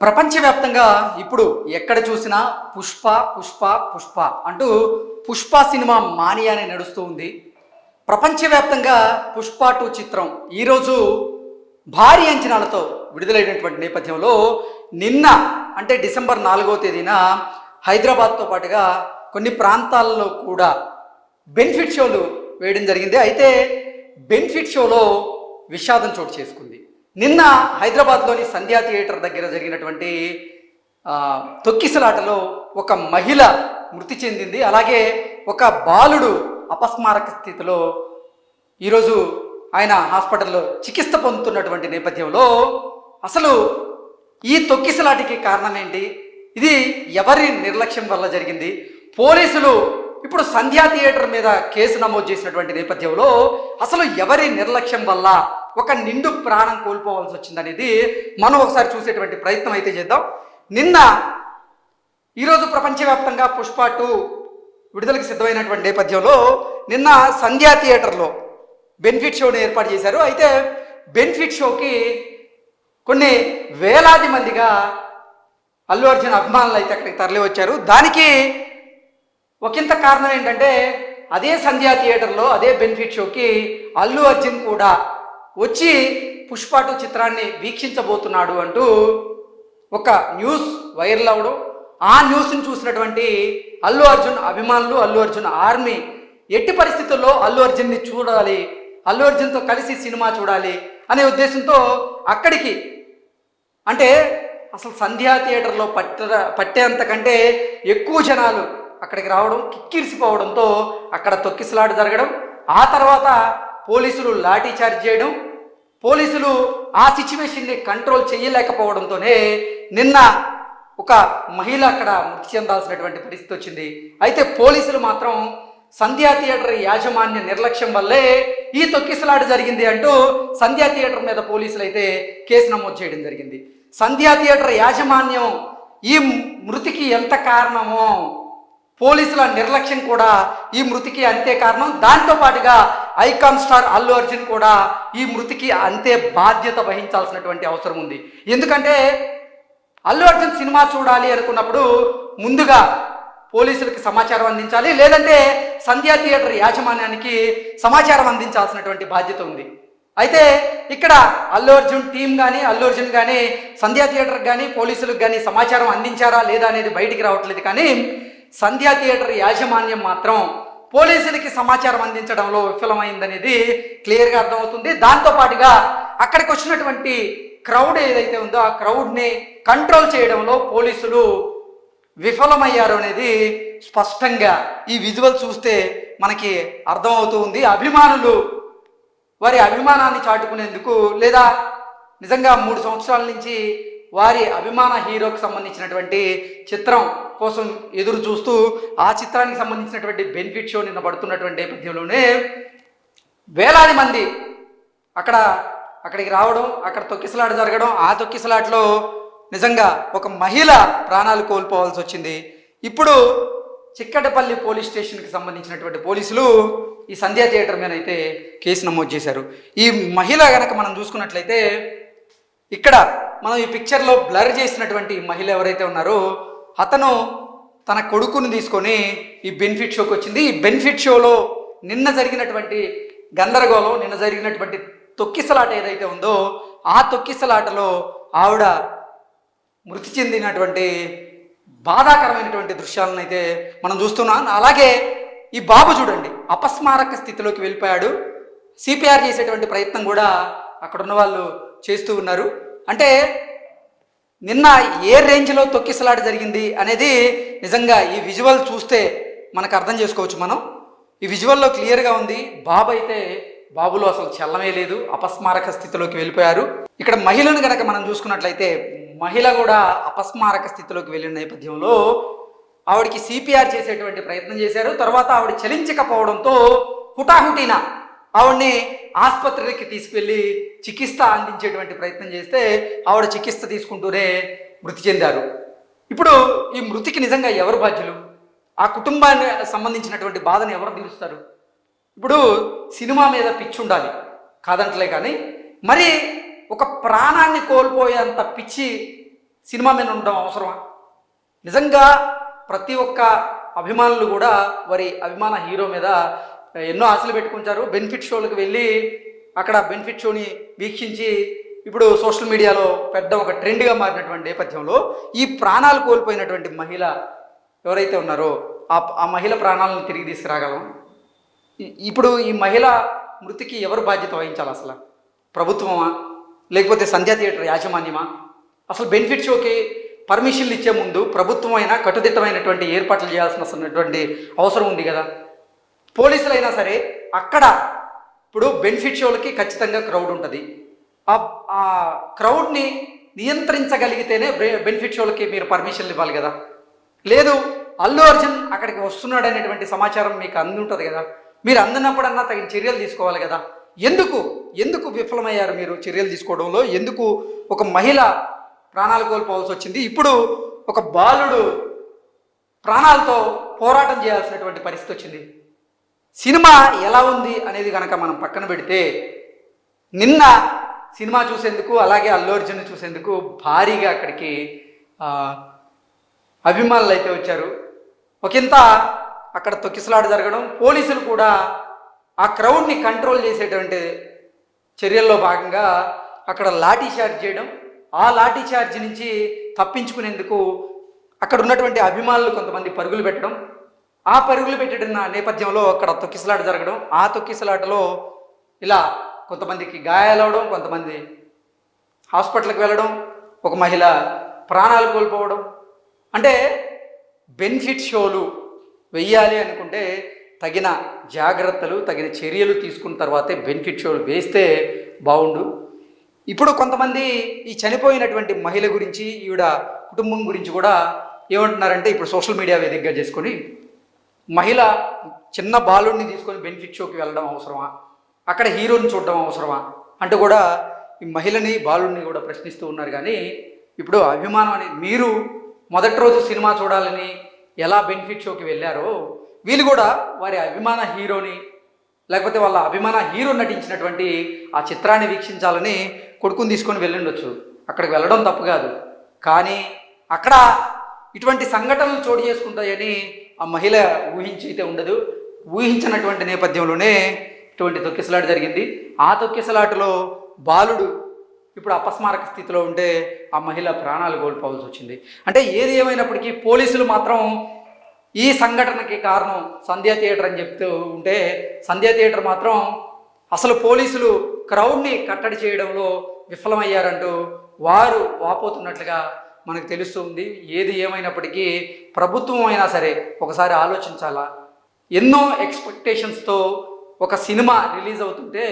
ప్రపంచవ్యాప్తంగా ఇప్పుడు ఎక్కడ చూసినా పుష్ప పుష్ప పుష్ప అంటూ పుష్ప సినిమా మానియానే నడుస్తూ ఉంది. ప్రపంచవ్యాప్తంగా పుష్ప 2 చిత్రం ఈరోజు భారీ అంచనాలతో విడుదలైనటువంటి నేపథ్యంలో నిన్న అంటే డిసెంబర్ 4వ తేదీన హైదరాబాద్తో పాటుగా కొన్ని ప్రాంతాల్లో కూడా బెనిఫిట్ షోలు వేయడం జరిగింది. అయితే బెనిఫిట్ షోలో విషాదం చోటు చేసుకుంది. నిన్న హైదరాబాద్లోని సంధ్యా థియేటర్ దగ్గర జరిగినటువంటి తొక్కిసలాటలో ఒక మహిళ మృతి చెందింది. అలాగే ఒక బాలుడు అపస్మారక స్థితిలో ఈరోజు ఆయన హాస్పిటల్లో చికిత్స పొందుతున్నటువంటి నేపథ్యంలో అసలు ఈ తొక్కిసలాటికి కారణం ఏంటి? ఇది ఎవరి నిర్లక్ష్యం వల్ల జరిగింది? పోలీసులు ఇప్పుడు సంధ్యా థియేటర్ మీద కేసు నమోదు చేసినటువంటి నేపథ్యంలో అసలు ఎవరి నిర్లక్ష్యం వల్ల ఒక నిండు ప్రాణం కోల్పోవాల్సి వచ్చిందనేది మనం ఒకసారి చూసేటువంటి ప్రయత్నం అయితే చేద్దాం. ఈరోజు ప్రపంచవ్యాప్తంగా పుష్ప 2 విడుదలకు సిద్ధమైనటువంటి నేపథ్యంలో నిన్న సంధ్యా థియేటర్లో బెనిఫిట్ షోని ఏర్పాటు చేశారు. అయితే బెనిఫిట్ షోకి కొన్ని వేలాది మందిగా అల్లు అర్జున్ అభిమానులు అయితే అక్కడికి తరలి వచ్చారు. దానికి ఒకంత కారణం ఏంటంటే అదే సంధ్యా థియేటర్లో అదే బెనిఫిట్ షోకి అల్లు అర్జున్ కూడా వచ్చి పుష్ప 2 చిత్రాన్ని వీక్షించబోతున్నాడు అంటూ ఒక న్యూస్ వైరల్ అవ్వడం, ఆ న్యూస్ని చూసినటువంటి అల్లు అర్జున్ అభిమానులు, అల్లు అర్జున్ ఆర్మీ ఎట్టి పరిస్థితుల్లో అల్లు అర్జున్ని చూడాలి, అల్లు అర్జున్తో కలిసి సినిమా చూడాలి అనే ఉద్దేశంతో అక్కడికి అంటే అసలు సంధ్యా థియేటర్లో పట్టేంతకంటే ఎక్కువ జనాలు అక్కడికి రావడం, కిక్కిరిసిపోవడంతో అక్కడ తొక్కిసలాట జరగడం, ఆ తర్వాత పోలీసులు లాఠీ చార్జ్ చేయడం, పోలీసులు ఆ సిచ్యువేషన్ని కంట్రోల్ చేయలేకపోవడంతోనే నిన్న ఒక మహిళ అక్కడ మృతి చెందాల్సినటువంటి పరిస్థితి వచ్చింది. అయితే పోలీసులు మాత్రం సంధ్యా థియేటర్ యాజమాన్య నిర్లక్ష్యం వల్లే ఈ తొక్కిసలాట జరిగింది అంటూ సంధ్యా థియేటర్ మీద పోలీసులు అయితే కేసు నమోదు చేయడం జరిగింది. సంధ్యా థియేటర్ యాజమాన్యం ఈ మృతికి ఎంత కారణమో పోలీసుల నిర్లక్ష్యం కూడా ఈ మృతికి అంతే కారణం. దాంతో పాటుగా ఐకాన్ స్టార్ అల్లు అర్జున్ కూడా ఈ మృతికి అంతే బాధ్యత వహించాల్సినటువంటి అవసరం ఉంది. ఎందుకంటే అల్లు అర్జున్ సినిమా చూడాలి అనుకున్నప్పుడు ముందుగా పోలీసులకి సమాచారం అందించాలి, లేదంటే సంధ్యా థియేటర్ యాజమాన్యానికి సమాచారం అందించాల్సినటువంటి బాధ్యత ఉంది. అయితే ఇక్కడ అల్లు అర్జున్ టీం కానీ అల్లు అర్జున్ కానీ సంధ్యా థియేటర్కి కానీ పోలీసులకు కానీ సమాచారం అందించారా లేదా అనేది బయటికి రావట్లేదు. కానీ సంధ్యా థియేటర్ యాజమాన్యం మాత్రం పోలీసులకి సమాచారం అందించడంలో విఫలమైందనేది క్లియర్గా అర్థమవుతుంది. దాంతోపాటుగా అక్కడికి వచ్చినటువంటి క్రౌడ్ ఏదైతే ఉందో ఆ క్రౌడ్ని కంట్రోల్ చేయడంలో పోలీసులు విఫలమయ్యారు అనేది స్పష్టంగా ఈ విజువల్ చూస్తే మనకి అర్థమవుతూ ఉంది. అభిమానులు వారి అభిమానాన్ని చాటుకునేందుకు లేదా నిజంగా 3 సంవత్సరాల నుంచి వారి అభిమాన హీరోకి సంబంధించినటువంటి చిత్రం కోసం ఎదురు చూస్తూ ఆ చిత్రానికి సంబంధించినటువంటి బెనిఫిట్ షో నిన్న పడుతున్నటువంటి నేపథ్యంలోనే వేలాది మంది అక్కడికి రావడం, అక్కడ తొక్కిసలాట జరగడం, ఆ తొక్కిసలాటలో నిజంగా ఒక మహిళ ప్రాణాలు కోల్పోవాల్సి వచ్చింది. ఇప్పుడు చిక్కటపల్లి పోలీస్ స్టేషన్కి సంబంధించినటువంటి పోలీసులు ఈ సంధ్యా థియేటర్ మీద అయితే కేసు నమోదు చేశారు. ఈ మహిళ కనుక మనం చూసుకున్నట్లయితే ఇక్కడ మనం ఈ పిక్చర్లో బ్లర్ చేసినటువంటి మహిళ ఎవరైతే ఉన్నారో అతను తన కొడుకుని తీసుకొని ఈ బెనిఫిట్ షోకి వచ్చింది. ఈ బెనిఫిట్ షోలో నిన్న జరిగినటువంటి గందరగోళం, నిన్న జరిగినటువంటి తొక్కిసలాట ఏదైతే ఉందో ఆ తొక్కిసలాటలో ఆవిడ మృతి చెందినటువంటి బాధాకరమైనటువంటి దృశ్యాలను అయితే మనం చూస్తున్నాం. అలాగే ఈ బాబు చూడండి అపస్మారక స్థితిలోకి వెళ్ళిపోయాడు. సిపిఆర్ చేసేటువంటి ప్రయత్నం కూడా అక్కడ ఉన్న వాళ్ళు చేస్తూ ఉన్నారు. అంటే నిన్న ఏ రేంజ్లో తొక్కిసలాట జరిగింది అనేది నిజంగా ఈ విజువల్ చూస్తే మనకు అర్థం చేసుకోవచ్చు. మనం ఈ విజువల్లో క్లియర్గా ఉంది. బాబులో అసలు చల్లమే లేదు, అపస్మారక స్థితిలోకి వెళ్ళిపోయారు. ఇక్కడ మహిళను కనుక మనం చూసుకున్నట్లయితే మహిళ కూడా అపస్మారక స్థితిలోకి వెళ్ళిన నేపథ్యంలో ఆవిడకి సిపిఆర్ చేసేటువంటి ప్రయత్నం చేశారు. తర్వాత ఆవిడ చలించకపోవడంతో హుటాహుటిన ఆవిడ్ని ఆసుపత్రికి తీసుకువెళ్ళి చికిత్స అందించేటువంటి ప్రయత్నం చేస్తే ఆవిడ చికిత్స తీసుకుంటూనే మృతి చెందారు. ఇప్పుడు ఈ మృతికి నిజంగా ఎవరు బాధ్యులు? ఆ కుటుంబానికి సంబంధించినటువంటి బాధను ఎవరు తీరుస్తారు? ఇప్పుడు సినిమా మీద పిచ్చి ఉండాలి కాదంటలే, కానీ మరి ఒక ప్రాణాన్ని కోల్పోయేంత పిచ్చి సినిమా మీద ఉండడం అవసరమా? నిజంగా ప్రతి ఒక్క అభిమానులు కూడా వారి అభిమాన హీరో మీద ఎన్నో ఆశలు పెట్టుకుంటారు. బెనిఫిట్ షోలకు వెళ్ళి అక్కడ బెనిఫిట్ షోని వీక్షించి ఇప్పుడు సోషల్ మీడియాలో పెద్ద ఒక ట్రెండ్గా మారినటువంటి నేపథ్యంలో ఈ ప్రాణాలు కోల్పోయినటువంటి మహిళ ఎవరైతే ఉన్నారో ఆ మహిళ ప్రాణాలను తిరిగి తీసుకురాగలం. ఇప్పుడు ఈ మహిళ మృతికి ఎవరు బాధ్యత వహించాలి? అసలు ప్రభుత్వమా, లేకపోతే సంధ్యా థియేటర్ యాజమాన్యమా? అసలు బెనిఫిట్ షోకి పర్మిషన్లు ఇచ్చే ముందు ప్రభుత్వం అయినా కట్టుదిట్టమైనటువంటి ఏర్పాట్లు చేయాల్సినటువంటి అవసరం ఉంది కదా. పోలీసులైనా సరే అక్కడ ఇప్పుడు బెనిఫిట్ షోలకి ఖచ్చితంగా క్రౌడ్ ఉంటుంది. ఆ క్రౌడ్ని నియంత్రించగలిగితేనే బెనిఫిట్ షోలకి మీరు పర్మిషన్లు ఇవ్వాలి కదా. లేదు, అల్లు అర్జున్ అక్కడికి వస్తున్నాడు అనేటువంటి సమాచారం మీకు అంది ఉంటుంది కదా. మీరు అందినప్పుడన్నా తగిన చర్యలు తీసుకోవాలి కదా. ఎందుకు విఫలమయ్యారు మీరు చర్యలు తీసుకోవడంలో? ఎందుకు ఒక మహిళ ప్రాణాలు కోల్పోవాల్సి వచ్చింది? ఇప్పుడు ఒక బాలుడు ప్రాణాలతో పోరాటం చేయాల్సినటువంటి పరిస్థితి వచ్చింది. సినిమా ఎలా ఉంది అనేది కనుక మనం పక్కన పెడితే, నిన్న సినిమా చూసేందుకు అలాగే అల్లు అర్జున్ చూసేందుకు భారీగా అక్కడికి అభిమానులు అయితే వచ్చారు. ఒకంత అక్కడ తొక్కిసలాట జరగడం, పోలీసులు కూడా ఆ క్రౌడ్ని కంట్రోల్ చేసేటువంటి చర్యల్లో భాగంగా అక్కడ లాఠీ చార్జ్ చేయడం, ఆ లాఠీ చార్జ్ నుంచి తప్పించుకునేందుకు అక్కడ ఉన్నటువంటి అభిమానులు కొంతమంది పరుగులు పెట్టడం, ఆ పరుగులు పెట్టిన నేపథ్యంలో అక్కడ తొక్కిసలాట జరగడం, ఆ తొక్కిసలాటలో ఇలా కొంతమందికి గాయాలవడం, కొంతమంది హాస్పిటల్కి వెళ్ళడం, ఒక మహిళ ప్రాణాలు కోల్పోవడం. అంటే బెనిఫిట్ షోలు వెయ్యాలి అనుకుంటే తగిన జాగ్రత్తలు, తగిన చర్యలు తీసుకున్న తర్వాతే బెనిఫిట్ షోలు వేస్తే బాగుండు. ఇప్పుడు కొంతమంది ఈ చనిపోయినటువంటి మహిళ గురించి, ఈవిడ కుటుంబం గురించి కూడా ఏమంటున్నారంటే, ఇప్పుడు సోషల్ మీడియా వేదికగా చేసుకొని మహిళ చిన్న బాలుడిని తీసుకొని బెనిఫిట్ షోకి వెళ్ళడం అవసరమా, అక్కడ హీరోని చూడడం అవసరమా అంటూ కూడా ఈ మహిళని బాలుడిని కూడా ప్రశ్నిస్తూ ఉన్నారు. కానీ ఇప్పుడు అభిమానం అనేది, మీరు మొదటి రోజు సినిమా చూడాలని ఎలా బెనిఫిట్ షోకి వెళ్ళారో, వీళ్ళు కూడా వారి అభిమాన హీరోని, లేకపోతే వాళ్ళ అభిమాన హీరో నటించినటువంటి ఆ చిత్రాన్ని వీక్షించాలని కొడుకుని తీసుకొని వెళ్ళుండొచ్చు. అక్కడికి వెళ్ళడం తప్పు కాదు, కానీ అక్కడ ఇటువంటి సంఘటనలు చోటు చేసుకుంటాయని ఆ మహిళ ఊహించి అయితే ఉండదు. ఊహించినటువంటి నేపథ్యంలోనే ఇటువంటి తొక్కిసలాట జరిగింది. ఆ తొక్కిసలాటలో బాలుడు ఇప్పుడు అపస్మారక స్థితిలో ఉంటే ఆ మహిళ ప్రాణాలు కోల్పోవాల్సి వచ్చింది. అంటే ఏది ఏమైనప్పటికీ పోలీసులు మాత్రం ఈ సంఘటనకి కారణం సంధ్యా థియేటర్ అని చెప్తూ ఉంటే, సంధ్యా థియేటర్ మాత్రం అసలు పోలీసులు క్రౌడ్ని కట్టడి చేయడంలో విఫలమయ్యారంటూ వారు వాపోతున్నట్లుగా మనకు తెలుస్తుంది. ఏది ఏమైనప్పటికీ ప్రభుత్వం అయినా సరే ఒకసారి ఆలోచించాలా. ఎన్నో ఎక్స్పెక్టేషన్స్తో ఒక సినిమా రిలీజ్ అవుతుంటే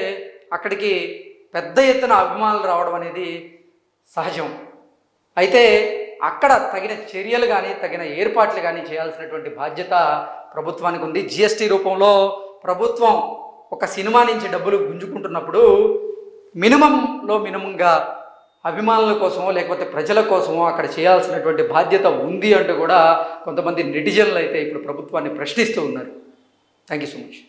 అక్కడికి పెద్ద ఎత్తున అభిమానులు రావడం అనేది సహజం. అయితే అక్కడ తగిన చర్యలు కానీ, తగిన ఏర్పాట్లు కానీ చేయాల్సినటువంటి బాధ్యత ప్రభుత్వానికి ఉంది. జిఎస్టీ రూపంలో ప్రభుత్వం ఒక సినిమా నుంచి డబ్బులు గుంజుకుంటున్నప్పుడు మినిమంగా అభిమానుల కోసమో లేకపోతే ప్రజల కోసమో అక్కడ చేయాల్సినటువంటి బాధ్యత ఉంది అంటూ కూడా కొంతమంది నెటిజన్లు అయితే ఇప్పుడు ప్రభుత్వాన్ని ప్రశ్నిస్తూ ఉన్నారు. Thank you so much.